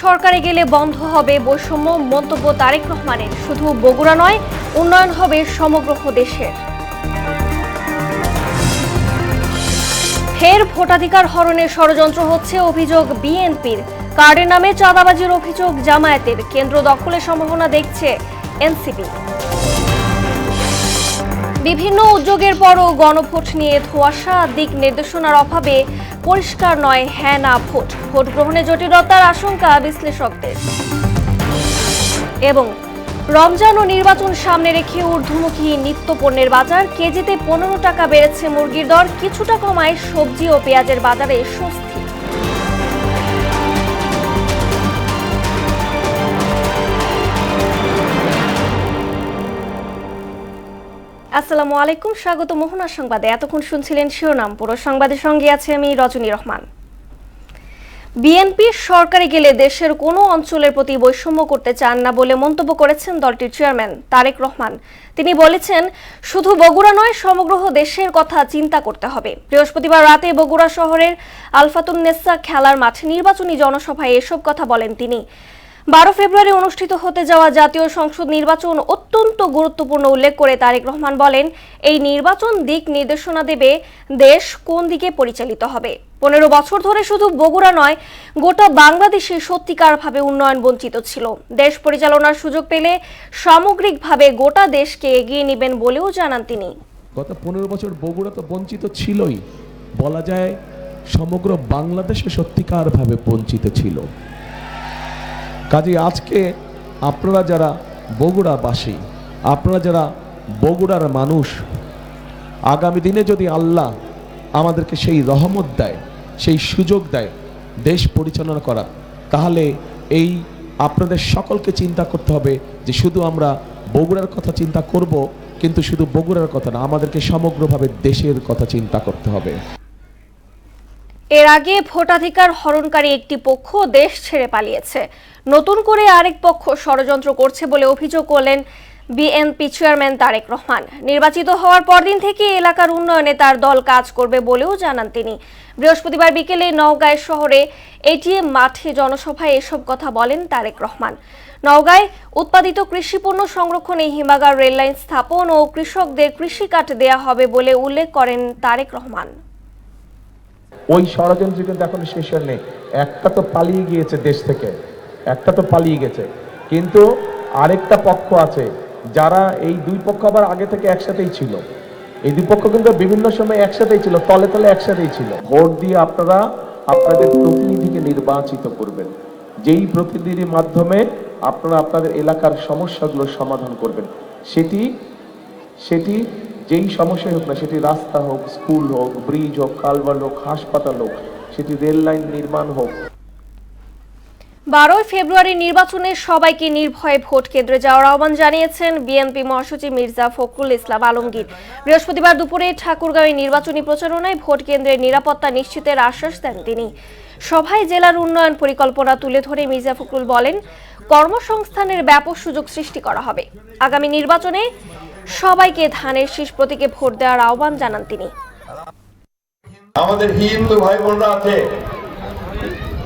সরকারে গেলে বন্ধ হবে বৈষম্য, মন্তব্য তারেক রহমানের। শুধু বগুড়া নয়, উন্নয়ন হবে সমগ্র দেশের। ফের ভোটাধিকার হরণের ষড়যন্ত্র হচ্ছে, অভিযোগ বিএনপির। কার্ডের নামে চাঁদাবাজির অভিযোগ জামায়াতের। কেন্দ্র দখলের সম্ভাবনা দেখছে এনসিপি। বিভিন্ন উদ্যোগের পরও গণভোট নিয়ে ধোঁয়াশা, দিক নির্দেশনার অভাবে পরিষ্কার নয় হ্যাঁ না ভোট। ভোট গ্রহণে জটিলতার আশঙ্কা বিশ্লেষকদের। এবং রমজান ও নির্বাচন সামনে রেখে ঊর্ধ্বমুখী নিত্যপণ্যের বাজার। কেজিতে 15 টাকা বেড়েছে মুরগির দর, কিছুটা কমায় সবজি ও পেঁয়াজের বাজারে স্বস্তি। আসসালামু আলাইকুম, স্বাগত মোহনা সংবাদে। এতক্ষণ শুনছিলেন শিরোনাম, পুরো সংবাদের সঙ্গে আছে আমি রজনী রহমান। বিএনপি সরকারে গেলে দেশের কোনো অঞ্চলের প্রতি বৈষম্য করতে চান না বলে মন্তব্য করেছেন দলটির চেয়ারম্যান তারেক রহমান। তিনি বলেছেন, শুধু বগুড়া নয়, সমগ্র দেশের কথা চিন্তা করতে হবে। বৃহস্পতিবার রাতে বগুড়া শহরের আলফাতুন্নেসা খেলার মাঠে নির্বাচনী জনসভায় এসব কথা বলেন তিনি। 12 ফেব্রুয়ারি অনুষ্ঠিত হতে যাওয়া জাতীয় সংসদ নির্বাচন অত্যন্ত গুরুত্বপূর্ণ উল্লেখ করে তারেক রহমান বলেন, এই নির্বাচন দিক নির্দেশনা দেবে দেশ কোন দিকে পরিচালিত হবে। 15 বছর ধরে শুধু বগুড়া নয়, গোটা বাংলাদেশে সত্যিকারভাবে উন্নয়ন বঞ্চিত ছিল। দেশ পরিচালনার সুযোগ পেলে সামগ্রিকভাবে গোটা দেশকে এগিয়ে নেবেন বলেও জানান তিনি। গত 15 বছর বগুড়া তো বঞ্চিত ছিলই, বলা যায় সমগ্র বাংলাদেশে সত্যিকারভাবে বঞ্চিত ছিল। কাজে আজকে আপনারা যারা বগুড়াবাসী, আপনারা যারা বগুড়ার মানুষ, আগামী দিনে যদি আল্লাহ আমাদেরকে সেই রহমত দেয়, সেই সুযোগ দেয় দেশ পরিচালনা করা, তাহলে এই আপনাদের সকলকে চিন্তা করতে হবে যে শুধু আমরা বগুড়ার কথা চিন্তা করব, কিন্তু শুধু বগুড়ার কথা না, আমাদেরকে সমগ্রভাবে দেশের কথা চিন্তা করতে হবে। এর আগে ভোটাধিকার হরণকারী একটি পক্ষ দেশ ছেড়ে পালিয়েছে, নতুন করে আরেক পক্ষ ষড়যন্ত্র করছে বলে অভিযোগ করলেন বিএনপি চেয়ারম্যান তারেক রহমান। নির্বাচিত হওয়ার পরদিন থেকে এলাকার উন্নয়নে তার দল কাজ করবে বলেও জানান তিনি। বৃহস্পতিবার বিকেলে নওগাঁ শহরে এটিএম মাঠে জনসভায় এসব কথা বলেন তারেক রহমান। নওগাঁয় উৎপাদিত কৃষিপণ্য সংরক্ষণে হিমাগার, রেললাইন স্থাপন ও কৃষকদের কৃষি কার্ড দেয়া হবে বলে উল্লেখ করেন তারেক রহমান। ওই ষড়যন্ত্র কিন্তু এখন শেষ হয়নি। একটা তো পালিয়ে গিয়েছে দেশ থেকে, একটা তো পালিয়ে গেছে, কিন্তু আরেকটা পক্ষ আছে যারা, এই দুই পক্ষ আবার আগে থেকে একসাথেই ছিল। এই দুই পক্ষ কিন্তু বিভিন্ন সময় একসাথেই ছিল, তলে তলে একসাথেই ছিল। ভোট দিয়ে আপনারা আপনাদের প্রতিনিধিকে নির্বাচিত করবেন, যেই প্রতিনিধির মাধ্যমে আপনারা আপনাদের এলাকার সমস্যাগুলো সমাধান করবেন। সেটি যেই সমস্যাই হোক না, সেটি রাস্তা হোক, স্কুল হোক, ব্রিজ হোক, কালভার্ট হোক, হাসপাতাল হোক, সেটি রেল লাইন নির্মাণ হোক। 12 ফেব্রুয়ারি নির্বাচনে সবাইকে নির্ভয়ে ভোট কেন্দ্রে যাওয়ার আহ্বান জানিয়েছেন বিএনপি মহাসচিব মির্জা ফখরুল ইসলাম আলমগীর। বৃহস্পতিবার দুপুরে ঠাকুরগাঁওয়ে নির্বাচনী প্রচারণায় ভোট কেন্দ্রের নিরাপত্তা নিশ্চিতের আশ্বাস দেন তিনি। সভায় জেলার উন্নয়ন পরিকল্পনা তুলে ধরে মির্জা ফখরুল বলেন, কর্মসংস্থানের ব্যাপক সুযোগ সৃষ্টি করা হবে। আগামী নির্বাচনে সবাইকে ধানের শীষ প্রতীকে ভোট দেওয়ার আহ্বান জানান তিনি। আমাদের হিন্দু ভাই বোনরা আছে,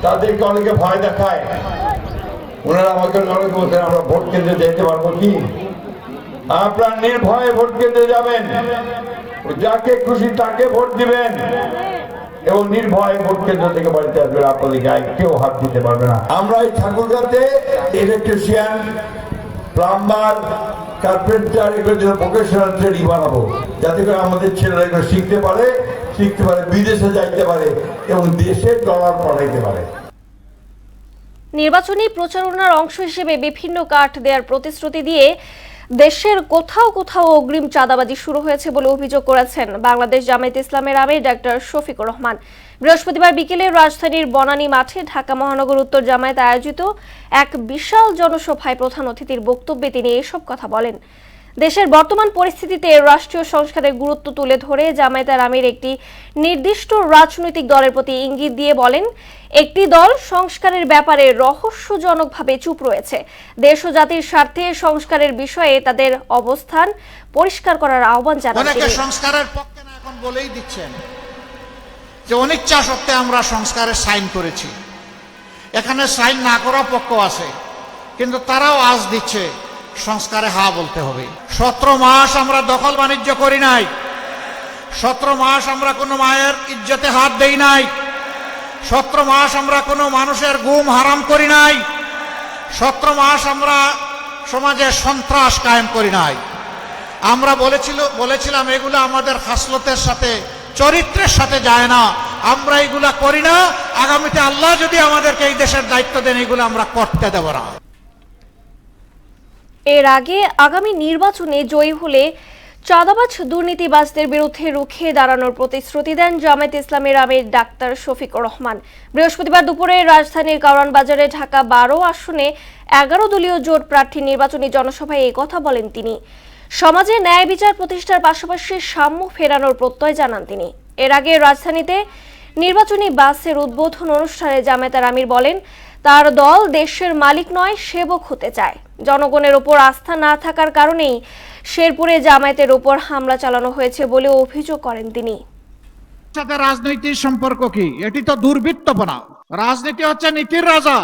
তাদেরকে অনেকে ভয় দেখায়। ওনারা আমাকে অনেক বলছেন, আমরা ভোট কেন্দ্রে যেতে পারবো কি? আপনারা নির্ভয়ে ভোট কেন্দ্রে যাবেন, যাকে খুশি তাকে ভোট দিবেন এবং নির্ভয়ে ভোট কেন্দ্র থেকে বাড়িতে আসবেন। আপনাদের গায়ে কেউ হাত দিতে পারবে না। আমরা এই ঠাকুরগাঁওতে ইলেকট্রিশিয়ান, প্লাম্বার, কার্পেন্টার, এগুলোর জন্য ভোকেশনাল ট্রেনিং বানাবো, যাতে করে আমাদের ছেলেরা এগুলো শিখতে পারে, বিদেশে যাইতে পারে এবং দেশে ডলার পাঠাইতে পারে। নির্বাচনী প্রচারণার অংশ হিসেবে বিভিন্ন কার্ড দেওয়ার প্রতিশ্রুতি দিয়ে দেশের কোথাও কোথাও অগ্রিম চাঁদাবাজি শুরু হয়েছে বলে অভিযোগ করেছেন বাংলাদেশ জামায়াতে ইসলামের আমির ডাক্তার শফিকুর রহমান। বৃহস্পতিবার বিকেলে রাজধানীর বনানী মাঠে ঢাকা মহানগর উত্তর জামায়াত আয়োজিত এক বিশাল জনসভায় প্রধান অতিথির বক্তব্যে তিনি এসব কথা বলেন। দেশের বর্তমান পরিস্থিতিতে রাষ্ট্রীয় সংস্কারের গুরুত্ব তুলে ধরে জামায়াতের আমির একটি নির্দিষ্ট রাজনৈতিক দলের প্রতি ইঙ্গিত দিয়ে বলেন, একটি দল সংস্কারের ব্যাপারে রহস্যজনকভাবে চুপ রয়েছে। দেশ ও জাতির স্বার্থে সংস্কারের বিষয়ে তাদের অবস্থান পরিষ্কার করার আহ্বান জানান তিনি। অনেকে সংস্কারের পক্ষে না এখন বলেই দিচ্ছেন যে অনিচ্ছা সত্ত্বে আমরা সংস্কারের সাইন করেছি। এখানে সাইন না করা পক্ষ আছে, কিন্তু তারাও আজ দিচ্ছে সংস্কারে হা বলতে হবে। 17 মাস আমরা দখল বাণিজ্য করি নাই, 17 মাস আমরা কোনো মায়ের ইজ্জতে হাত দেই নাই, 17 মাস আমরা কোনো মানুষের গুম হারাম করি নাই, 17 মাস আমরা সমাজে সন্ত্রাস কায়েম করি নাই। আমরা বলেছিলাম এগুলো আমাদের খাসলতের সাথে, চরিত্রের সাথে যায় না, আমরা এগুলা করি না। আগামীতে আল্লাহ যদি আমাদেরকে এই দেশের দায়িত্ব দেন, এগুলো আমরা করতে দেব না। এর আগে আগামী নির্বাচনে জয়ী হলে চাঁদাবাজ দুর্নীতিবাজদের বিরুদ্ধে রুখে দাঁড়ানোর প্রতিশ্রুতি দেন জামায়াতে ইসলামের আমির ডাক্তার শফিকুর রহমান। বৃহস্পতিবার দুপুরে রাজধানীর কারওয়ান বাজারে ঢাকা 12 আসনে 11 দলীয় জোট প্রার্থী নির্বাচনী জনসভায় এই কথা বলেন তিনি। সমাজে ন্যায় বিচার প্রতিষ্ঠার পাশাপাশি সাম্য ফেরানোর প্রত্যয় জানান তিনি। এর আগে রাজধানীতে নির্বাচনী বাসের উদ্বোধন অনুষ্ঠানে জামায়াতের আমির বলেন, তার দল দেশের মালিক নয়, সেবক হতে চায়। জনগণের ওপর আস্থা না থাকার কারণেই শেরপুরে জামায়াতের ওপর হামলা চালানো হয়েছে বলে অভিযোগ করেন তিনি। সাথে রাজনৈতিক সম্পর্ক কি? এটি তো দুর্বৃত্তপনা। রাজনীতি হচ্ছে নীতির রাজা,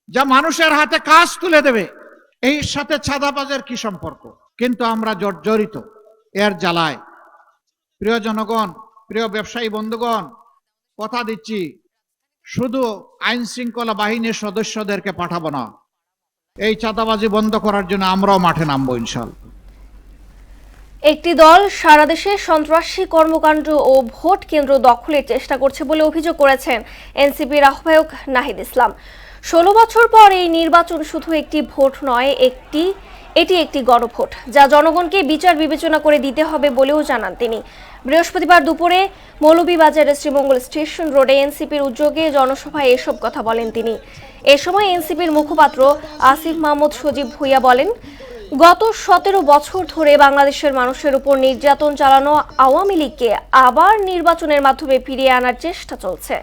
যা মানুষের হাতে কাজ তুলে দেবে। এই সাথে ছাদাবাজের কি সম্পর্ক? কিন্তু আমরা জর্জরিত এর জ্বালায়। প্রিয় জনগণ, প্রিয় ব্যবসায়ী বন্ধুগণ, কথা দিচ্ছি, শুধু আইন শৃঙ্খলা বাহিনীর সদস্যদেরকে পাঠাবো না, এই চাঁদাবাজি বন্ধ করার জন্য আমরাও মাঠে নামবো ইনশাআল্লাহ। একটি দল সারা দেশে সন্ত্রাসী কর্মকাণ্ড ও ভোট কেন্দ্র দখলের চেষ্টা করছে বলে অভিযোগ করেছেন এনসিপির আহ্বায়ক নাহিদ ইসলাম। 16 বছর পর এই নির্বাচন শুধু একটি ভোট নয়, এটি একটি গণভোট, যা জনগণকে বিচার বিবেচনা করে দিতে হবে বলেও জানান তিনি। বৃহস্পতিবার দুপুরে মৌলভীবাজারের শ্রীমঙ্গল স্টেশন রোডে এনসিপির উদ্যোগে জনসভায় এসব কথা বলেন তিনি। এ সময় এনসিপির মুখপাত্র আসিফ মাহমুদ সজীব ভুইয়া বলেন, গত 17 বছর ধরে বাংলাদেশের মানুষের উপর নির্যাতন চালানো আওয়ামী লীগকে আবার নির্বাচনের মাধ্যমে ফিরিয়ে আনার চেষ্টা চলছে।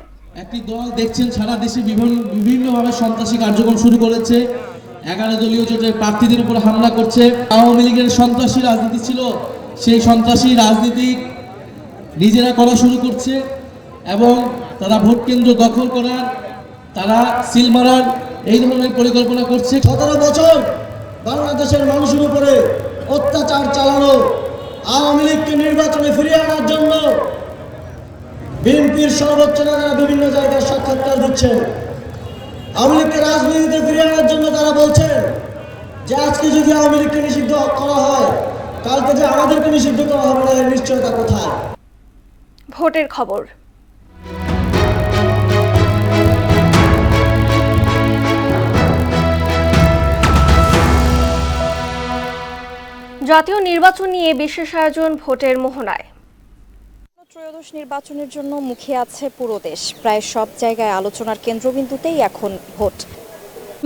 একটি দল দেখছেন সারা দেশে বিভিন্নভাবে সন্ত্রাসী কার্যক্রম শুরু করেছে, 11 দলীয় জোটের প্রার্থীদের উপর হামলা করছে। আওয়ামী লীগের সন্ত্রাসী রাজনীতি ছিল, সেই সন্ত্রাসী রাজনীতি নিজেরা করা শুরু করছে এবং তারা ভোট কেন্দ্র দখল করার, তারা সিল মারার এই ধরনের পরিকল্পনা করছে। 17 বছর বাংলাদেশের মানুষের উপরে অত্যাচার চালানো আওয়ামী লীগকে নির্বাচনে ফিরিয়ে আনার জন্য বিএনপির সর্বোচ্চ নেতারা বিভিন্ন জায়গায় সাক্ষাৎকার দিচ্ছেন। আওয়ামী লীগকে রাজনীতিতে ফিরিয়ে আনার জন্য তারা বলছেন যে আজকে যদি আওয়ামী লীগকে নিষিদ্ধ করা হয়, কালকে যে আমাদেরকে নিষিদ্ধ করা হবে না, এর নিশ্চয়তা কোথায়? ভোটের খবর। জাতীয় নির্বাচন নিয়ে বিশেষ আয়োজন ভোটের মোহনায়। ত্রয়োদশ নির্বাচনের জন্য মুখে আছে পুরো দেশ। প্রায় সব জায়গায় আলোচনার কেন্দ্রবিন্দুতেই এখন ভোট।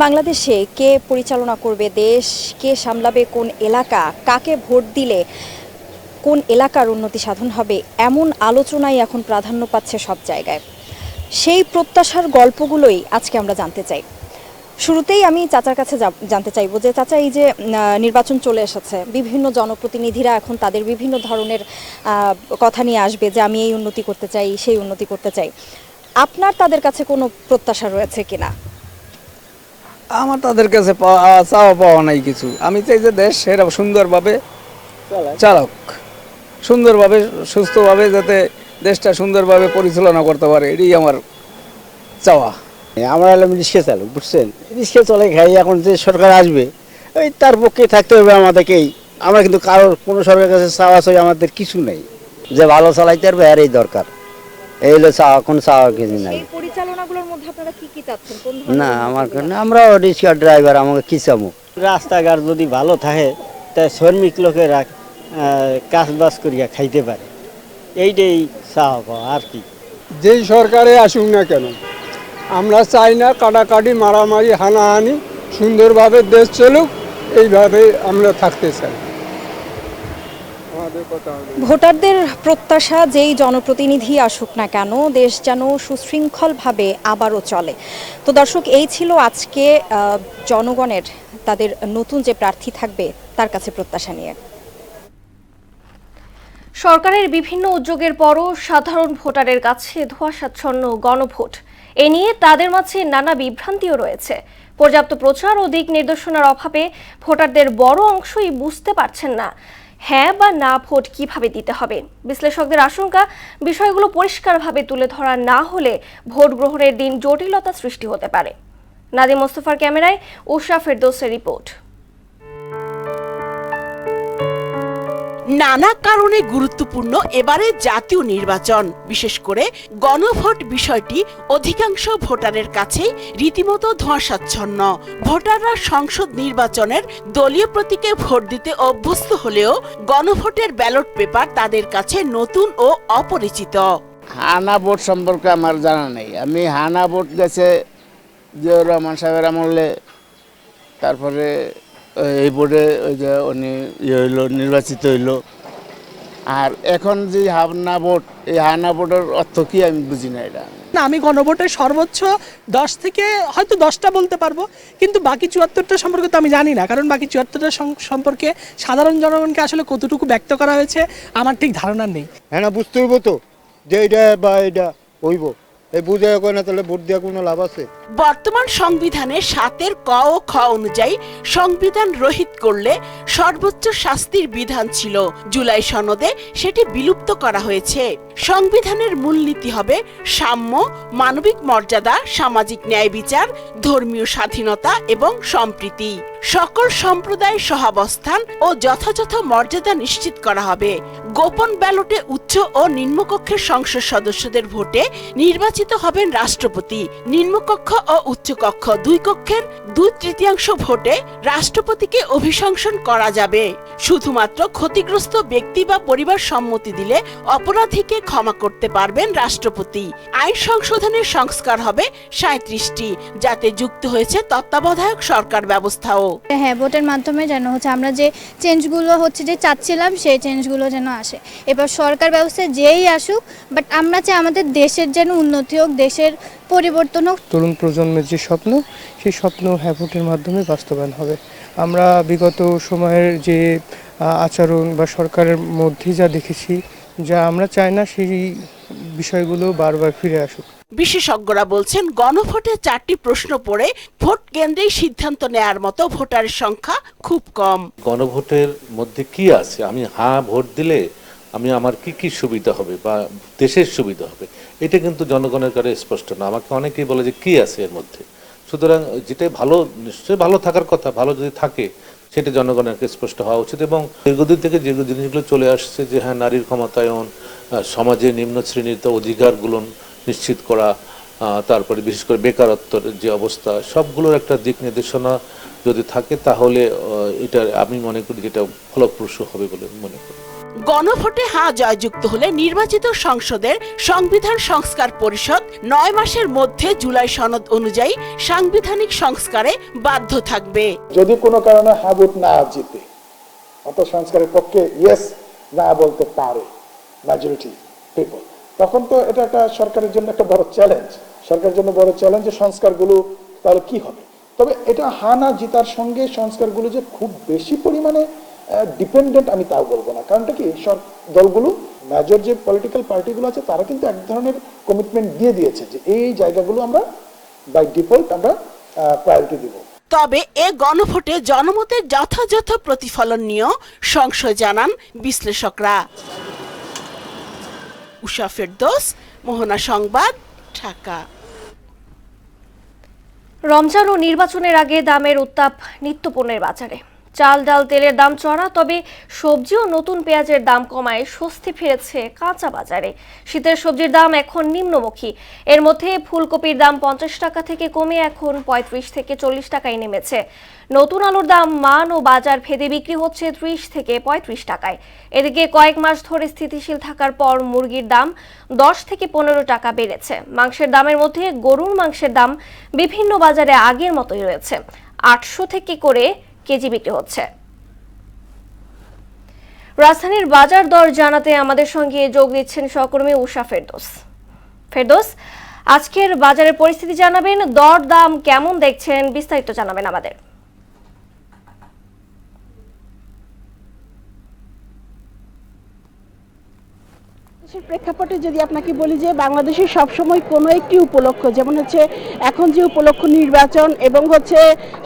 বাংলাদেশে কে পরিচালনা করবে দেশ, কে সামলাবে কোন এলাকা, কাকে ভোট দিলে কোন এলাকার উন্নতি সাধন হবে, এমন আলোচনাই এখন প্রাধান্য পাচ্ছে সব জায়গায়। সেই প্রত্যাশার গল্পগুলোই আজকে আমরা জানতে চাই। শুরুতেই আমি চাচার কাছে জানতে চাইবো যে চাচা, এই যে নির্বাচন চলে এসেছে, বিভিন্ন জনপ্রতিনিধিরা এখন তাদের বিভিন্ন ধরনের কথা নিয়ে আসবে যে আমি এই উন্নতি করতে চাই, সেই উন্নতি করতে চাই। আপনার তাদের কাছে কোনো প্রত্যাশা রয়েছে কিনা? আমার তাদের কাছে চাওয়া পাওয়া নাই কিছু। আমি চাই যে দেশ সেটা সুন্দরভাবে চালাক, সুন্দরভাবে সুস্থভাবে যাতে দেশটা সুন্দরভাবে পরিচালনা করতে পারে, এটাই আমার চাওয়া। আমরা হলাম রিক্সা চালক, বুঝছেন? রিক্সা চলে খাই। এখন যে সরকার আসবে ওই তার পক্ষে থাকতে হবে আমাদেরকেই। আমরা কিন্তু কারোর কোনো সরকারের কাছে চাওয়া চাই আমাদের কিছু নেই, যে ভালো চালাইতে পারবে আর এই দরকার, এই হলো চাওয়া, কোনো চাওয়া কিছু নাই। এই পরিচালনাগুলোর মধ্যে আপনারা কি কি চাচ্ছেন? না আমার আমরা রিক্সা ড্রাইভার, আমাকে কি চাবো? রাস্তাঘাট যদি ভালো থাকে তাই শ্রমিক লোকেরা কাজ বাজ করিয়া খাইতে পারে, এইটাই চাওয়া পাওয়া আর কি। যেই সরকারে আসুক না কেন, আমরা চাই না কাটাকাটি, মারামারি, হানাহানি, সুন্দরভাবে দেশ চলুক, এইভাবে আমরা থাকতে চাই। ভোটারদের প্রত্যাশা যেই জনপ্রতিনিধি আসুক না কেন, দেশ যেন সুশৃঙ্খলভাবে আবারও চলে। তো দর্শক, এই ছিল আজকে জনগণের তাদের নতুন যে প্রার্থী থাকবে তার কাছে প্রত্যাশা নিয়ে। সরকারের বিভিন্ন উদ্যোগের পরও সাধারণ ভোটারের কাছে ধোঁয়াশাচ্ছন্ন গণভোট। এ নিয়ে তাদের মাঝে নানা বিভ্রান্তিও রয়েছে। পর্যাপ্ত প্রচার ও দিক নির্দেশনার অভাবে ভোটারদের বড় অংশই বুঝতে পারছেন না হ্যাঁ বা না ভোট কিভাবে দিতে হবে। বিশ্লেষকদের আশঙ্কা, বিষয়গুলো পরিষ্কারভাবে তুলে ধরা না হলে ভোট গ্রহণের দিন জটিলতা সৃষ্টি হতে পারে। নাদিম মোস্তফার ক্যামেরায় উষা ফেরদৌসের রিপোর্ট। নানা কারণে গুরুত্বপূর্ণ এবারে জাতীয় নির্বাচন, বিশেষ করে গণভোট বিষয়টি অধিকাংশ ভোটারের কাছে রীতিমতো ধোঁয়াশাচ্ছন্ন। ভোটাররা সংসদ নির্বাচনের দলীয় প্রতীকে ভোট দিতে অভ্যস্ত হলেও গণভোটের ব্যালট পেপার তাদের কাছে নতুন ও অপরিচিত। হানা ভোট সম্পর্কে আমার জানা নেই। আমি হানা ভোট গেছে জিয়াউর রহমান সাহেবের আমলে, তারপরে এই বোর্ডে ওই যে উনি হইলো নির্বাচিত হইলো। আর এখন যে হানা ভোট, এই হানা ভোটের অর্থ কি আমি বুঝি না। এটা না, আমি গণভোটের সর্বোচ্চ 10 থেকে হয়তো 10টা বলতে পারবো, কিন্তু বাকি 74টা সম্পর্কে তো আমি জানি না, কারণ বাকি 74টা সম্পর্কে সাধারণ জনগণকে আসলে কতটুকু ব্যক্ত করা হয়েছে আমার ঠিক ধারণা নেই। হ্যাঁ, না বুঝতে হইব তো যে এটা বা এটা হইব, এই বুঝে কয় না, তাহলে ভোট দেওয়া কোনো লাভ আছে? বর্তমান সংবিধানে 7 ক ও খ অনুযায়ী সংবিধান রহিত করলে সর্বোচ্চ শাস্তির বিধান ছিল। জুলাই সনদে সেটি বিলুপ্ত করা হয়েছে। সংবিধানের মূলনীতি হবে সাম্য, মানবিক মর্যাদা, সামাজিক ন্যায় বিচার, ধর্মীয় স্বাধীনতা এবং সম্প্রীতি। সকল সম্প্রদায় সহাবস্থান ও যথাযথ মর্যাদা নিশ্চিত করা হবে। গোপন ব্যালটে উচ্চ ও নিম্নকক্ষের সংসদ সদস্যদের ভোটে নির্বাচিত হবেন রাষ্ট্রপতি। নিম্নকক্ষ ও উচ্চকক্ষ দুই কক্ষের 2/3 ভোটে রাষ্ট্রপতিকে অভিশংসন করা যাবে। শুধুমাত্র ক্ষতিগ্রস্ত ব্যক্তি বা পরিবার সম্মতি দিলে অপরাধীকে ক্ষমা করতে পারবেন রাষ্ট্রপতি। আইন সংশোধনের সংস্কার হবে 37টি, যাতে যুক্ত হয়েছে তত্ত্বাবধায়ক সরকার ব্যবস্থাও। হ্যাঁ, ভোটের মাধ্যমে যেন আমরা যে চেঞ্জগুলো যে চাচ্ছিলাম সেই চেঞ্জগুলো যেন আসে। এবার সরকার ব্যবস্থায় যেই আসুক, বাট আমরা চাই আমাদের দেশের যেন উন্নতি হোক, দেশের পরিবর্তন হোক। তরুণ প্রজন্মের যে স্বপ্ন, সেই স্বপ্ন ভোটের মাধ্যমে বাস্তবায়ন হবে। আমরা বিগত সময়ের যে আচরণ বা সরকারের মধ্যে যা দেখেছি, যা আমরা চাই না সেই বিষয়গুলো বারবার ফিরে আসুক। বিশেষজ্ঞরা বলছেন, গণভোটে 4টি প্রশ্ন পড়ে ভোট কেন্দ্রেই সিদ্ধান্ত নেয়ার মতো ভোটারের সংখ্যা খুব কম। গণভোটের মধ্যে কি আছে? আমি হ্যাঁ ভোট দিলে আমার কি কি সুবিধা হবে বা দেশের সুবিধা হবে, এটা কিন্তু জনগণের কাছে স্পষ্ট না। আমাকে অনেকেই বলে যে কি আছে এর মধ্যে। সুতরাং যেটা ভালো, নিশ্চয়ই ভালো থাকার কথা, ভালো যদি থাকে সেটা জনগণের কাছে স্পষ্ট হওয়া উচিত। এবং দীর্ঘদিন থেকে যে জিনিসগুলো চলে আসছে, যে হ্যাঁ নারীর ক্ষমতায়ন, সমাজের নিম্ন শ্রেণীর অধিকারগুলো নিশ্চিত করা, তারপরে বিশেষ করে বেকারত্বের যে অবস্থা, সবগুলোর একটা দিক নির্দেশনা যদি থাকে তাহলে এটা আমি মনে করি যেটা ফলপ্রসূ হবে বলে মনে করি। গণভোটে হ্যাঁ জয়যুক্ত হলে নির্বাচিত সংসদের সংবিধান সংস্কার পরিষদ 9 মাসের মধ্যে জুলাই সনদ অনুযায়ী সাংবিধানিক সংস্কারে বাধ্য থাকবে। যদি কোনো কারণে হ্যাঁ ভোট না জিতে, অর্থাৎ সংস্কারের পক্ষে ইয়েস না বলতে পারে মেজরিটি পিপল, তখন তো এটা একটা সরকারের জন্য একটা বড় চ্যালেঞ্জ। সরকারের জন্য বড় চ্যালেঞ্জ যে সংস্কারগুলো তাহলে কি হবে। তবে এটা হ্যাঁ না জিতার সঙ্গে সংস্কারগুলো যে খুব বেশি পরিমাণে ডিপেন্ডেন্ট আমি তাও বলবো না। কারণটা কি, দলগুলো মেজর যে পলিটিক্যাল পার্টিগুলো আছে তারা কিন্তু এক ধরনের কমিটমেন্ট দিয়ে দিয়েছে যে এই জায়গাগুলো আমরা বাই ডিফল্ট আমরা প্রায়োরিটি দিব। তবে এ গণভোটে জনমতের যথাযথ প্রতিফলন নিয়েও সংশয় জানান বিশ্লেষকরা। উষা ফেরদৌস, মোহনা সংবাদ, ঢাকা। রমজান ও নির্বাচনের আগে দামের উত্তাপ নিত্যপণ্যের বাজারে। চাল, ডাল, তেলের দাম চড়া, তবে সবজি ও নতুন পেঁয়াজের দাম কমায় স্বস্তি ফিরেছে কাঁচা বাজারে। শীতের সবজির দাম এখন নিম্নমুখী। এর মধ্যে ফুলকপির দাম 50 টাকা থেকে কমে এখন 35 থেকে 40 টাকায় নেমেছে। নতুন আলুর দাম মান ও বাজার ভেদে বিক্রি হচ্ছে 30 থেকে 35 টাকায়। এদিকে কয়েক মাস ধরে স্থিতিশীল থাকার পর মুরগির দাম 10 থেকে 15 টাকা বেড়েছে। মাংসের দামের মধ্যে গরুর মাংসের দাম বিভিন্ন বাজারে আগের মতোই রয়েছে। 800 থেকে করে কেজি বিক্রি হচ্ছে। রাজধানীর বাজার দর জানাতে আমাদের সঙ্গে যোগ দিচ্ছেন সহকর্মী উষা ফেরদৌস। ফেরদৌস, আজকের বাজারের পরিস্থিতি জানাবেন, দর দাম কেমন দেখছেন, বিস্তারিত জানাবেন আমাদের। বাংলাদেশের প্রেক্ষাপটে যদি আপনাকে বলি যে বাংলাদেশের সবসময় কোনো একটি উপলক্ষ, যেমন হচ্ছে এখন যে উপলক্ষ নির্বাচন এবং হচ্ছে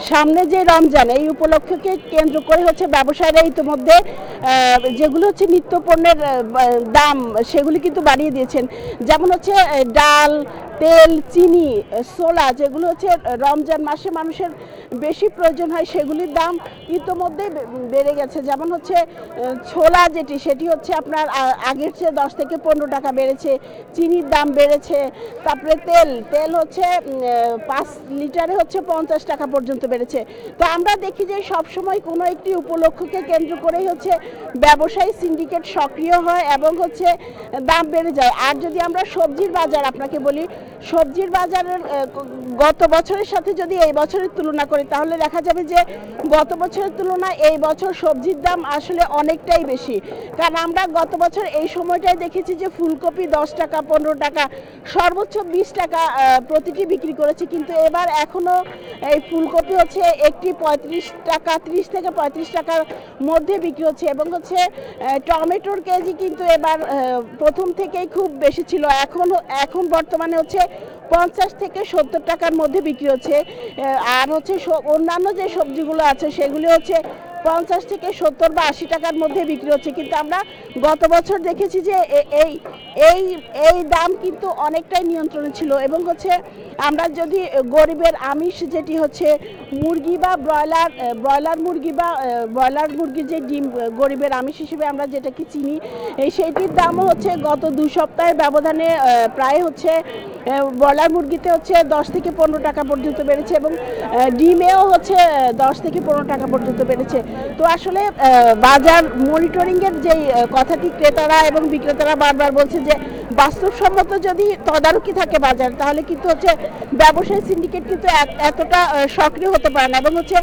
সামনে যে রমজান, এই উপলক্ষকে কেন্দ্র করে হচ্ছে ব্যবসায়ীরা ইতিমধ্যে যেগুলো হচ্ছে নিত্য পণ্যের দাম সেগুলি কিন্তু বাড়িয়ে দিয়েছেন। যেমন হচ্ছে ডাল, তেল, চিনি, সোলা, যেগুলো হচ্ছে রমজান মাসে মানুষের বেশি প্রয়োজন হয়, সেগুলির দাম ইতিমধ্যে বেড়ে গেছে। যেমন হচ্ছে ছোলা সেটি হচ্ছে আপনার আগের চেয়ে 10 থেকে 15 টাকা বেড়েছে, চিনির দাম বেড়েছে, তারপরে তেল হচ্ছে 5 লিটারে হচ্ছে 50 টাকা পর্যন্ত বেড়েছে। তো আমরা দেখি যে সবসময় কোনো একটি উপলক্ষকে কেন্দ্র করেই হচ্ছে ব্যবসায়ী সিন্ডিকেট সক্রিয় হয় এবং হচ্ছে দাম বেড়ে যায়। আর যদি আমরা সবজির বাজার আপনাকে বলি, সবজির বাজারের গত বছরের সাথে যদি এই বছরের তুলনা করি তাহলে দেখা যাবে যে গত বছরের তুলনায় এই বছর সবজির দাম আসলে অনেকটাই বেশি। কারণ আমরা গত বছর এই সময়টায় দেখেছি যে ফুলকপি 10 টাকা, 15 টাকা, সর্বোচ্চ 20 টাকা প্রতিটি বিক্রি করেছে, কিন্তু এবার এখনও এই ফুলকপি হচ্ছে একটি 35 টাকা, 30 থেকে 35 টাকার মধ্যে বিক্রি হচ্ছে। এবং হচ্ছে টমেটোর কেজি কিন্তু এবার প্রথম থেকেই খুব বেশি ছিল, এখন বর্তমানে হচ্ছে 50 থেকে 70 টাকার মধ্যে বিক্রি হচ্ছে। আর হচ্ছে অন্যান্য যে সবজিগুলো আছে সেগুলি হচ্ছে 50 থেকে 70 বা 80 টাকার মধ্যে বিক্রি হচ্ছে। কিন্তু আমরা গত বছর দেখেছি যে এই দাম কিন্তু অনেকটাই নিয়ন্ত্রণে ছিল। এবং হচ্ছে আমরা যদি গরিবের আমিষ যেটি হচ্ছে মুরগি বা ব্রয়লার মুরগি বা ব্রয়লার মুরগির যে ডিম গরিবের আমিষ হিসেবে আমরা যেটাকে চিনি, সেইটির দামও হচ্ছে গত 2 সপ্তাহের ব্যবধানে প্রায় হচ্ছে ব্রয়লার মুরগিতে হচ্ছে 10 থেকে 15 টাকা পর্যন্ত বেড়েছে এবং ডিমেও হচ্ছে 10 থেকে 15 টাকা পর্যন্ত বেড়েছে। তো আসলে বাজার মনিটরিংয়ের যেই কথাটি ক্রেতারা এবং বিক্রেতারা বারবার বলছে যে বাস্তবসম্মত যদি তদারকি থাকে বাজার, তাহলে কিন্তু হচ্ছে ব্যবসায়ী সিন্ডিকেট কিন্তু এতটা সক্রিয় হতে পারে না। এবং হচ্ছে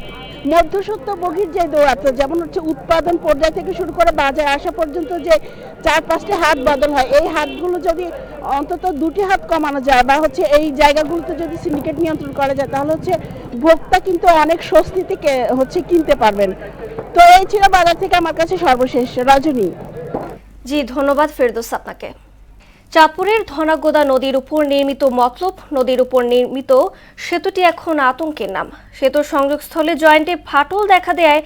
মধ্যস্বত্বভোগীর যে দৌরাত্ম্য, যেমন হচ্ছে উৎপাদন পর্যায় থেকে শুরু করে বাজার আসা পর্যন্ত যে 4-5টি হাত বদল হয়, এই হাতগুলো যদি অন্তত 2টি হাত কমানো যায় বা হচ্ছে এই জায়গাগুলোতে যদি সিন্ডিকেট নিয়ন্ত্রণ করা যায়, তাহলে হচ্ছে ভোক্তা কিন্তু অনেক স্বস্তিতে হচ্ছে কিনতে পারবেন। তো এই ছিল বাজার থেকে আমার কাছে সর্বশেষ। রজনী। জি, ধন্যবাদ ফেরদৌস আপনাকে। চাঁদপুরের ধনাগোদা নদীর উপর নির্মিত মতলব নদীর উপর নির্মিত সেতুটি এখন আতঙ্কের নাম। সেতুর সংযোগস্থলে জয়েন্টে ফাটল দেখা দেয়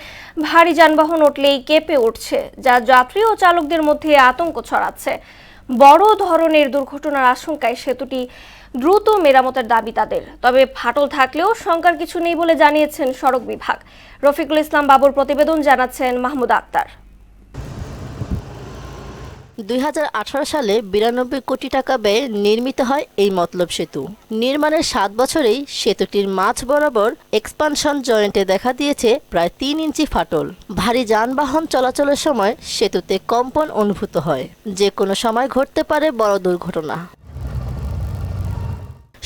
ভারী যানবাহন উঠলেই কেঁপে উঠছে, যা যাত্রী ও চালকদের মধ্যে আতঙ্ক ছড়াচ্ছে। বড় ধরনের দুর্ঘটনার আশঙ্কায় সেতুটি দ্রুত মেরামতের দাবি তাদের। তবে ফাটল থাকলেও শঙ্কার কিছু নেই বলে জানিয়েছেন সড়ক বিভাগ। রফিকুল ইসলাম বাবুর প্রতিবেদন, জানাচ্ছেন মাহমুদ আক্তার। 2018 সালে 92 কোটি টাকা ব্যয়ে নির্মিত হয় এই মতলব সেতু। নির্মাণের 7 বছরেই সেতুটির মাঝ বরাবর এক্সপানশন জয়েন্টে দেখা দিয়েছে প্রায় 3 ইঞ্চি ফাটল। ভারী যানবাহন চলাচলের সময় সেতুতে কম্পন অনুভূত হয়, যে কোনো সময় ঘটতে পারে বড় দুর্ঘটনা।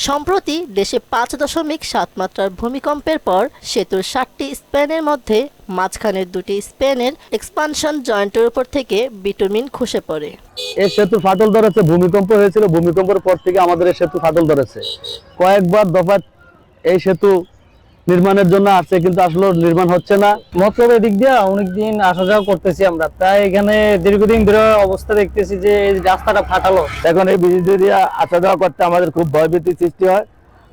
সম্প্রতি দেশে 5.7 মাত্রার ভূমিকম্পের পর সেতুর 7টি স্প্যানের মধ্যে মাঝখানের 2টি স্প্যানের এক্সপানশন জয়েন্টের উপর থেকে বিটুমিন খসে পড়ে। এই সেতু ফাটল ধরেছে, ভূমিকম্প হয়েছিল, ভূমিকম্পের পর থেকে আমাদের এই সেতু ফাটল ধরেছে। কয়েকবার দফা এই সেতু নির্মাণের জন্য আসছে, কিন্তু আসলে নির্মাণ হচ্ছে না। মতলব এদিক দিয়ে অনেকদিন আসা যাওয়া করতেছি আমরা, তাই এখানে দীর্ঘদিন ধরে অবস্থা দেখতেছি যে এই রাস্তাটা ফাটালো। এখন এই ব্রিজ দিয়ে আসা যাওয়া করতে আমাদের খুব ভয়ভীতি সৃষ্টি হয়।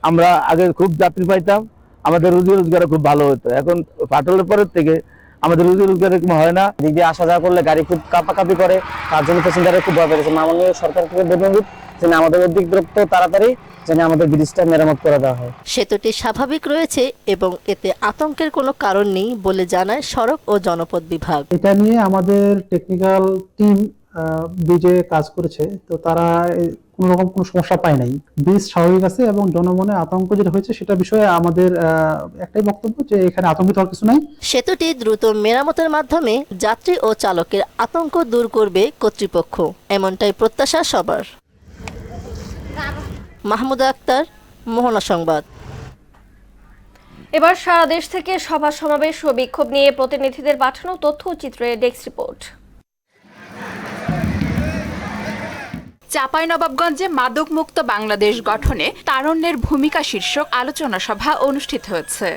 আমরা আগে খুব যাত্রী পাইতাম, আমাদের রুজি রোজগার খুব ভালো হতো। এখন ফাটলের পরের থেকে আমাদের রুজি রোজগার এরকম হয় না। এদিক দিয়ে আসা যাওয়া করলে গাড়ি খুব কাঁপাকাঁপি করে, তার জন্য প্যাসেঞ্জারের খুব ভয় পেয়েছে। মাননীয় সরকার থেকে অনুরোধ যেন আমাদের অধিগ্রস্ত তাড়াতাড়ি যেন আমাদের ব্রিজটা মেরামত করে দেওয়া হয়। সেতুটি স্বাভাবিক রয়েছে এবং এতে আতঙ্কের কোনো কারণ নেই বলে জানায় সড়ক ও জনপথ বিভাগ। এটা নিয়ে আমাদের টেকনিক্যাল টিম ব্রিজে কাজ করেছে, তো তারা কোনো রকম কোনো সমস্যা পায় নাই। ব্রিজ স্বাভাবিক আছে এবং জনমনে আতঙ্ক যেটা হয়েছে সেটা বিষয়ে আমাদের একটাই বক্তব্য যে এখানে আতঙ্কিত হওয়ার কিছু নাই। সেতুটি দ্রুত মেরামতের মাধ্যমে যাত্রী ও চালকের আতঙ্ক দূর করবে কর্তৃপক্ষ, এমনটাই প্রত্যাশা সবার। মাহমুদ আক্তার, মোহনা সংবাদ। এবার সারা দেশ থেকে সভা সমাবেশ ও বিক্ষোভ নিয়ে প্রতিনিধিদের পাঠানো তথ্য চিত্রে ডেস্ক রিপোর্ট। চাঁপাইনবাবগঞ্জে মাদকমুক্ত বাংলাদেশ গঠনে তারুণ্যের ভূমিকা শীর্ষক আলোচনা সভা অনুষ্ঠিত হয়েছে।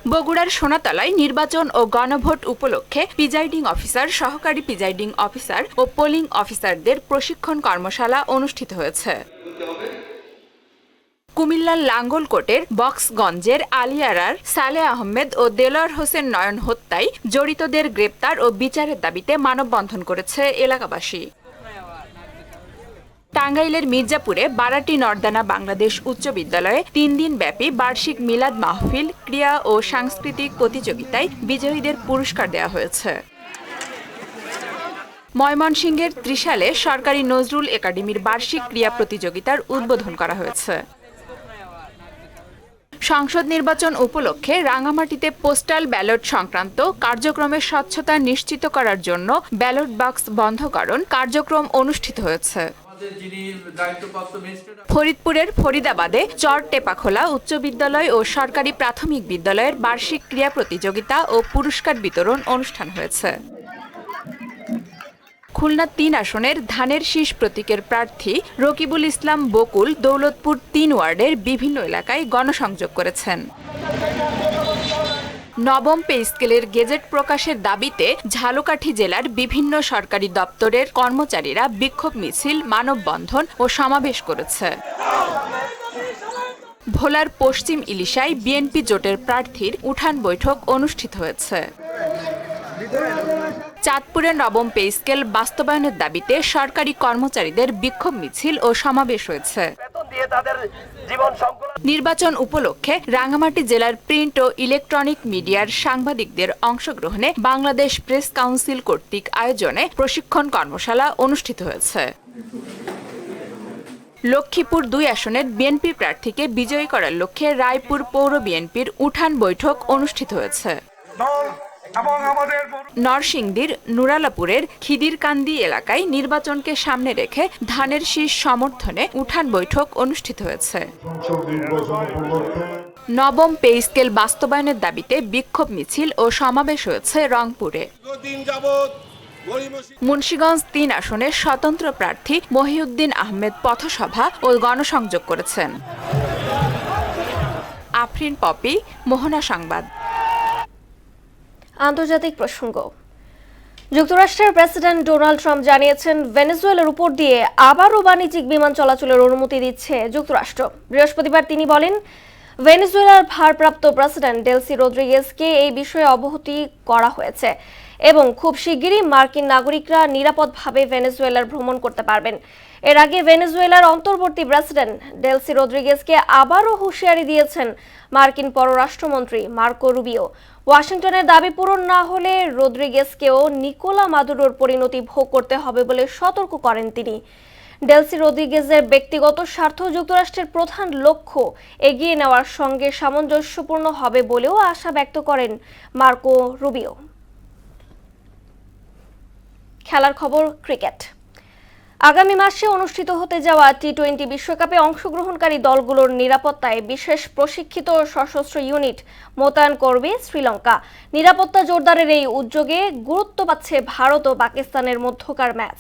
বগুড়ার সোনাতলায় নির্বাচন ও গণভোট উপলক্ষে প্রিজাইডিং অফিসার, সহকারী প্রিজাইডিং অফিসার ও পোলিং অফিসারদের প্রশিক্ষণ কর্মশালা অনুষ্ঠিত হয়েছে। কুমিল্লার লাঙ্গলকোটের বক্সগঞ্জের আলিয়ারার সালেহ আহমেদ ও দেলোয়ার হোসেন নয়ন হত্যায় জড়িতদের গ্রেপ্তার ও বিচারের দাবিতে মানববন্ধন করেছে এলাকাবাসী। টাঙ্গাইলের মির্জাপুরে বারাটি নর্দানা বাংলাদেশ উচ্চ বিদ্যালয়ে 3 দিন ব্যাপী বার্ষিক মিলাদ মাহফিল, ক্রীড়া ও সাংস্কৃতিক প্রতিযোগিতায় বিজয়ীদের পুরস্কার দেওয়া হয়েছে। ময়মনসিংহের ত্রিশালে সরকারি নজরুল একাডেমির বার্ষিক ক্রীড়া প্রতিযোগিতার উদ্বোধন করা হয়েছে। সংসদ নির্বাচন উপলক্ষে রাঙামাটিতে পোস্টাল ব্যালট সংক্রান্ত কার্যক্রমের স্বচ্ছতা নিশ্চিত করার জন্য ব্যালট বাক্স বন্ধকরণ কার্যক্রম অনুষ্ঠিত হয়েছে। ফরিদপুরের ফরিদাবাদে চর টেপাখোলা উচ্চ বিদ্যালয় ও সরকারি প্রাথমিক বিদ্যালয়ের বার্ষিক ক্রীড়া প্রতিযোগিতা ও পুরস্কার বিতরণ অনুষ্ঠান হয়েছে। খুলনা 3 আসনের ধানের শীষ প্রতীকের প্রার্থী রকিবুল ইসলাম বকুল দৌলতপুর 3 ওয়ার্ডের বিভিন্ন এলাকায় গণসংযোগ করেছেন। নবম পে স্কেলের গেজেট প্রকাশের দাবিতে ঝালকাঠি জেলার বিভিন্ন সরকারি দপ্তরের কর্মচারীরা বিক্ষোভ মিছিল, মানববন্ধন ও সমাবেশ করেছে। ভোলার পশ্চিম ইলিশায় বিএনপি জোটের প্রার্থীর উঠান বৈঠক অনুষ্ঠিত হয়েছে। চাঁদপুরে নবম পে স্কেল বাস্তবায়নের দাবিতে সরকারি কর্মচারীদের বিক্ষোভ মিছিল ও সমাবেশ হয়েছে। নির্বাচন উপলক্ষে রাঙ্গামাটি জেলার প্রিন্ট ও ইলেকট্রনিক মিডিয়ার সাংবাদিকদের অংশগ্রহণে বাংলাদেশ প্রেস কাউন্সিল কর্তৃক আয়োজনে প্রশিক্ষণ কর্মশালা অনুষ্ঠিত হয়েছে। লক্ষ্মীপুর 2 আসনের বিএনপি প্রার্থীকে বিজয়ী করার লক্ষ্যে রায়পুর পৌর বিএনপির উঠান বৈঠক অনুষ্ঠিত হয়েছে। নরসিংদীর নুরালাপুরের খিদিরকান্দি এলাকায় নির্বাচনকে সামনে রেখে ধানের শীষ সমর্থনে উঠান বৈঠক অনুষ্ঠিত হয়েছে। নবম পে স্কেল বাস্তবায়নের দাবিতে বিক্ষোভ মিছিল ও সমাবেশ হয়েছে রংপুরে। মুন্সিগঞ্জ 3 আসনে স্বতন্ত্র প্রার্থী মহিউদ্দিন আহমেদ পথসভা ও গণসংযোগ করেছেন। আফরিন পপি, মোহনা সংবাদ। আন্তর্জাতিক প্রসঙ্গ। যুক্তরাষ্ট্রের প্রেসিডেন্ট ডোনাল্ড ট্রাম্প জানিয়েছেন ভেনেজুয়েলার উপর দিয়ে আবারও বাণিজ্যিক বিমান চলাচলের অনুমতি দিচ্ছে যুক্তরাষ্ট্র। বৃহস্পতিবার তিনি বলেন, ভেনেজুয়েলার ভারপ্রাপ্ত প্রেসিডেন্ট ডেলসি রদ্রিগেজকে এই বিষয়ে অবহিত করা হয়েছে এবং খুব শিগগিরই মার্কিন নাগরিকরা নিরাপদভাবে ভেনেজুয়েলার ভ্রমণ করতে পারবেন। এর আগে ভেনেজুয়েলার অন্তর্বর্তী প্রেসিডেন্ট ডেলসি রদ্রিগেজকে আবারও হুঁশিয়ারি দিয়েছেন মার্কিন পররাষ্ট্রমন্ত্রী মার্কো রুবিও। ওয়াশিংটনের দাবি পূরণ না হলে রদ্রিগেজকেও নিকোলা মাদুরোর পরিণতি ভোগ করতে হবে বলে সতর্ক করেন তিনি। ডেলসি রদ্রিগেজের ব্যক্তিগত স্বার্থ যুক্তরাষ্ট্রের প্রধান লক্ষ্য এগিয়ে নেওয়ার সঙ্গে সামঞ্জস্যপূর্ণ হবে বলেও আশা ব্যক্ত করেন মার্কো রুবিও। খেলার খবর, ক্রিকেট। আগামী মাসে অনুষ্ঠিত হতে যাওয়া টি-20 বিশ্বকাপে অংশগ্রহণকারী দলগুলোর নিরাপত্তায় বিশেষ প্রশিক্ষিত সশস্ত্র ইউনিট মোতায়েন করবে শ্রীলঙ্কা। নিরাপত্তা জোরদারের এই উদ্যোগে গুরুত্ব পাচ্ছে ভারত ও পাকিস্তানের মধ্যকার ম্যাচ।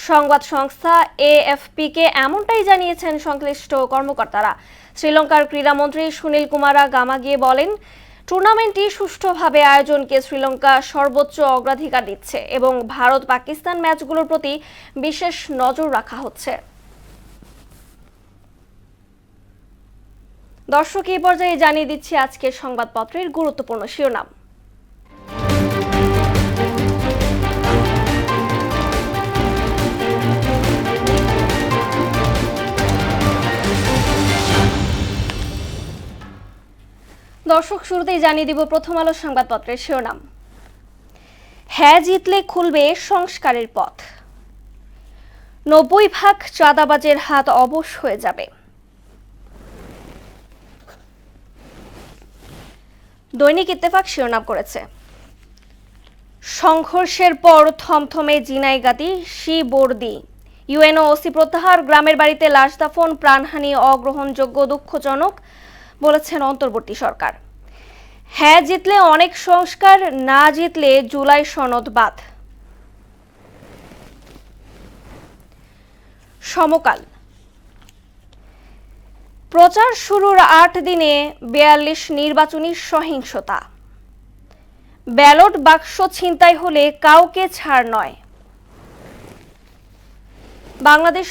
সংবাদ সংস্থা AFP-কে এমনটাই জানিয়েছেন সংশ্লিষ্ট কর্মকর্তারা। শ্রীলঙ্কার ক্রীড়ামন্ত্রী সুনীল কুমারা গামাগিয়ে বলেন, টুর্নামেন্টটি সুষ্ঠুভাবে আয়োজনকে শ্রীলঙ্কা সর্বোচ্চ অগ্রাধিকার দিচ্ছে এবং ভারত পাকিস্তান ম্যাচগুলোর প্রতি বিশেষ নজর রাখা হচ্ছে। দর্শক, এই পর্যায়ে জানিয়ে দিচ্ছি আজকের সংবাদপত্রের গুরুত্বপূর্ণ শিরোনাম। দর্শক, শুরুতেই জানিয়ে দিব প্রথম আলো সংবাদপত্রের শিরোনাম। হ্যাঁ জিতলে খুলবে সংস্কারের পথ, 90% চাঁদাবাজের হাত অবশ হয়ে যাবে। দৈনিক ইত্তেফাক শিরোনাম করেছে, সংঘর্ষের পর থমথমে জিনাইগাতি শিবর্দি, ইউএনও ওসি প্রত্যাহার, গ্রামের বাড়িতে লাশ দাফন, প্রাণহানি অগ্রহণযোগ্য, দুঃখজনক বলেছেন অন্তর্বর্তী সরকার। হ্যাঁ জিতলে অনেক সংস্কার, না জিতলে জুলাই সনদ বাদ। সমকাল, প্রচার শুরুর 8 দিনে 42 নির্বাচনী সহিংসতা। ব্যালট বাক্স ছিনতাই হলে কাউকে ছাড় নয়। বাংলাদেশ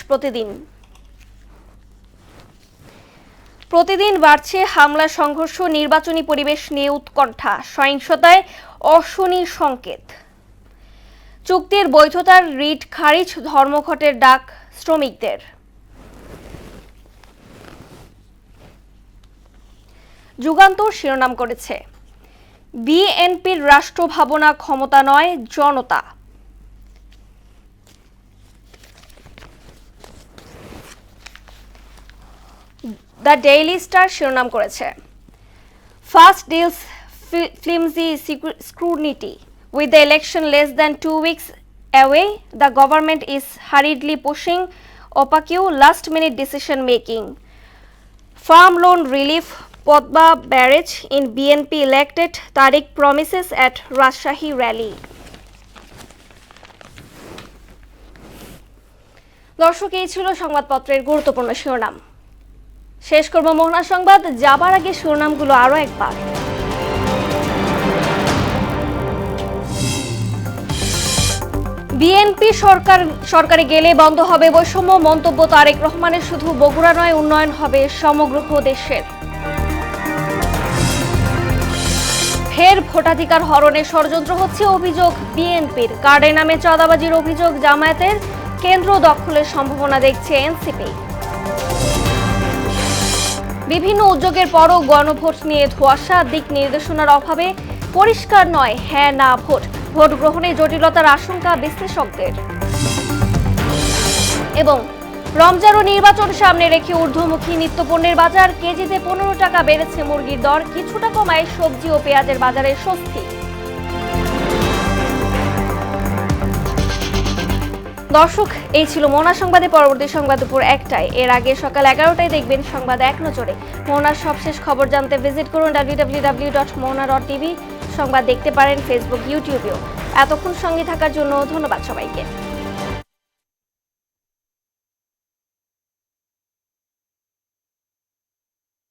প্রতিদিন বাড়ছে হামলা, সংঘর্ষ, নির্বাচনী পরিবেশ নিয়ে উৎকণ্ঠা, সহিংসতায় অশনি সংকেত। চুক্তির বৈধতার রিট খারিজ, ধর্মঘটের ডাক শ্রমিকদের। যুগান্তর শিরোনাম করেছে, বিএনপির রাষ্ট্র ভাবনা ক্ষমতা নয় জনতা। দ্য ডেইলি স্টার শিরোনাম করেছে, first deals flimsy scrutiny with the election less than 2 weeks away, the government is hurriedly pushing opaque last-minute decision making. Farm loan relief, Podba barrage in BNP elected, Tariq promises at Rajshahi rally. দর্শক, এই ছিল সংবাদপত্রের গুরুত্বপূর্ণ শিরোনাম। শেষ করব মোহনা সংবাদ, যাবার আগে শিরোনামগুলো আরো একবার। বিএনপি সরকারে গেলে বন্ধ হবে বৈষম্য, মন্তব্য তারেক রহমানের। শুধু বগুড়া নয়, উন্নয়ন হবে সমগ্র দেশের। ফের ভোটাধিকার হরণের ষড়যন্ত্র হচ্ছে, অভিযোগ বিএনপির। কার্ডের নামে চাঁদাবাজির অভিযোগ জামায়াতের, কেন্দ্র দখলের সম্ভাবনা দেখছে এনসিপি। বিভিন্ন উদ্যোগের পরও গণভোট নিয়ে ধোঁয়াশা, দিক নির্দেশনার অভাবে পরিষ্কার নয় হ্যাঁ না ভোট। ভোট গ্রহণে জটিলতার আশঙ্কা বিশ্লেষকদের। এবং রমজান ও নির্বাচন সামনে রেখে ঊর্ধ্বমুখী নিত্যপণ্যের বাজার, কেজিতে 15 টাকা বেড়েছে মুরগির দর, কিছুটা কমায় সবজি ও পেঁয়াজের বাজারে স্বস্তি। দর্শক, এই ছিল মোহনা সংবাদে। পরবর্তী সংবাদ দুপুর 1টায়। এর আগে সকাল 11টায় দেখবেন সংবাদ এক নজরে। মোহনার সবশেষ খবর জানতে ভিজিট করুন www.mohana.tv। সংবাদ দেখতে পারেন ফেসবুক, ইউটিউবেও। এতক্ষণ সঙ্গে থাকার জন্য ধন্যবাদ সবাইকে।